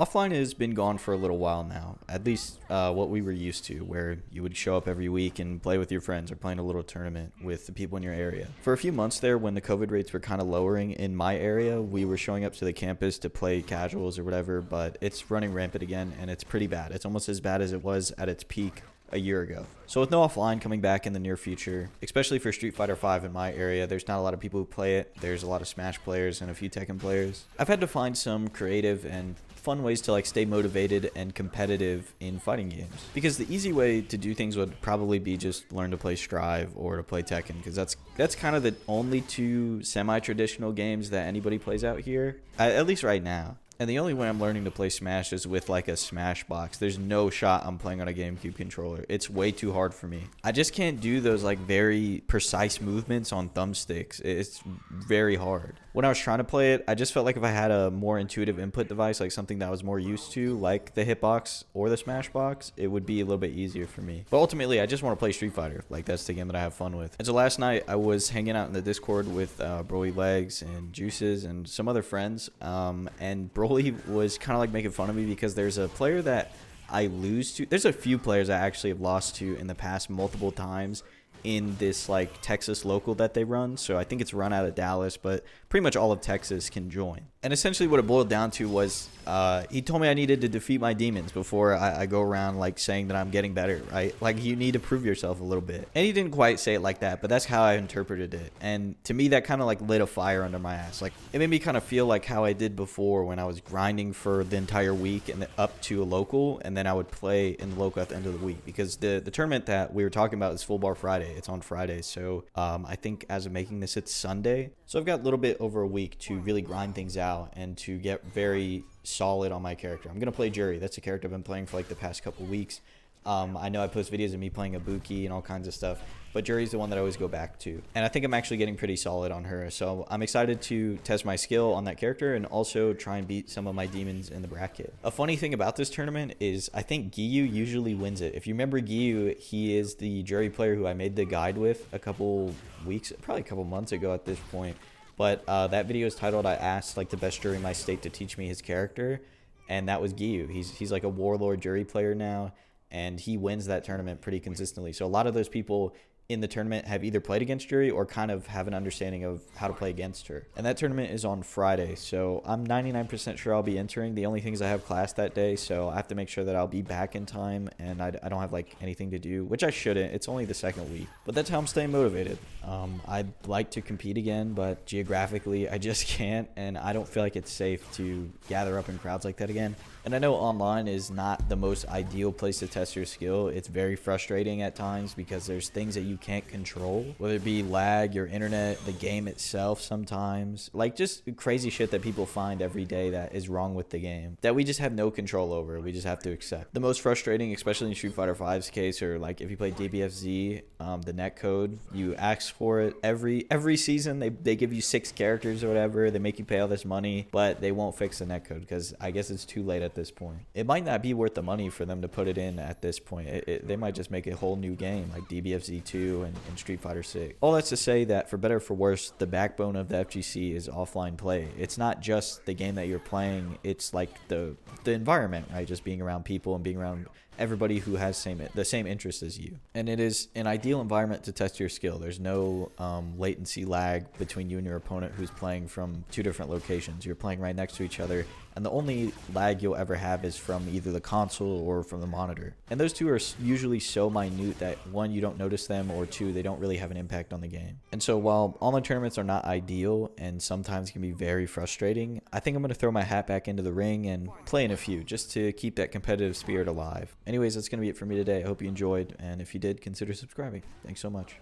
Offline has been gone for a little while now, at least what we were used to, where you would show up every week and play with your friends or play in a little tournament with the people in your area. For a few months there, when the COVID rates were kind of lowering in my area, we were showing up to the campus to play casuals or whatever, but it's running rampant again, and it's pretty bad. It's almost as bad as it was at its peak a year ago. So with no offline coming back in the near future, especially for Street Fighter V in my area, there's not a lot of people who play it. There's a lot of Smash players and a few Tekken players. I've had to find some creative and fun ways to like stay motivated and competitive in fighting games, because the easy way to do things would probably be just learn to play Strive or to play Tekken, because that's kind of the only two semi-traditional games that anybody plays out here, at least right now. And the only way I'm learning to play Smash is with like a Smash box. There's no shot I'm playing on a GameCube controller. It's way too hard for me. I just can't do those like very precise movements on thumbsticks. It's very hard. When I was trying to play it, I just felt like if I had a more intuitive input device, like something that I was more used to, like the Hitbox or the Smash box, it would be a little bit easier for me. But ultimately, I just want to play Street Fighter. Like, that's the game that I have fun with. And so last night, I was hanging out in the Discord with Broly Legs and Juices and some other friends. And Broly was kind of like making fun of me because there's a player that I lose to. There's a few players I actually have lost to in the past multiple times in this like Texas local that they run. So I think it's run out of Dallas, but pretty much all of Texas can join. And essentially what it boiled down to was he told me I needed to defeat my demons before I go around like saying that I'm getting better, right? Like, you need to prove yourself a little bit. And he didn't quite say it like that, but that's how I interpreted it. And to me, that kind of like lit a fire under my ass. Like, it made me kind of feel like how I did before when I was grinding for the entire week and then up to a local, and then I would play in the local at the end of the week, because the tournament that we were talking about is Full Bar Friday. It's on Friday. So I think as of making this, it's Sunday. So I've got a little bit over a week to really grind things out and to get very solid on my character. I'm going to play Jury. That's a character I've been playing for like the past couple weeks. I know I post videos of me playing Ibuki and all kinds of stuff, but Jury's the one that I always go back to. And I think I'm actually getting pretty solid on her. So I'm excited to test my skill on that character and also try and beat some of my demons in the bracket. A funny thing about this tournament is I think Giyu usually wins it. If you remember Giyu, he is the Jury player who I made the guide with a couple weeks, probably a couple months ago at this point. But that video is titled, I asked like the best jury in my state to teach me his character, and that was Giyu. He's like a warlord jury player now, and he wins that tournament pretty consistently. So a lot of those people in the tournament have either played against Jury or kind of have an understanding of how to play against her. And that tournament is on Friday, so I'm 99% sure I'll be entering. The only thing is I have class that day, so I have to make sure that I'll be back in time, and I don't have like anything to do, which I shouldn't. It's only the second week, but that's how I'm staying motivated. I'd like to compete again, but geographically I just can't, and I don't feel like it's safe to gather up in crowds like that again. And I know online is not the most ideal place to test your skill. It's very frustrating at times because there's things that you can't control, whether it be lag, your internet, the game itself sometimes. Like, just crazy shit that people find every day that is wrong with the game that we just have no control over. We just have to accept. The most frustrating, especially in Street Fighter V's case, or like if you play Dbfz, the net code, you ask for it every season. They give you 6 characters or whatever. They make you pay all this money, but they won't fix the net code because I guess it's too late at this point. It might not be worth the money for them to put it in at this point. They might just make a whole new game like Dbfz 2 and Street Fighter 6. All that's to say that for better or for worse, the backbone of the FGC is offline play. It's not just the game that you're playing, it's like the environment, right? Just being around people and being around everybody who has the same interests as you. And it is an ideal environment to test your skill. There's no latency lag between you and your opponent who's playing from 2 different locations. You're playing right next to each other, and the only lag you'll ever have is from either the console or from the monitor. And those two are usually so minute that 1, you don't notice them, or 2, they don't really have an impact on the game. And so while online tournaments are not ideal and sometimes can be very frustrating, I think I'm going to throw my hat back into the ring and play in a few just to keep that competitive spirit alive. Anyways, that's going to be it for me today. I hope you enjoyed, and if you did, consider subscribing. Thanks so much.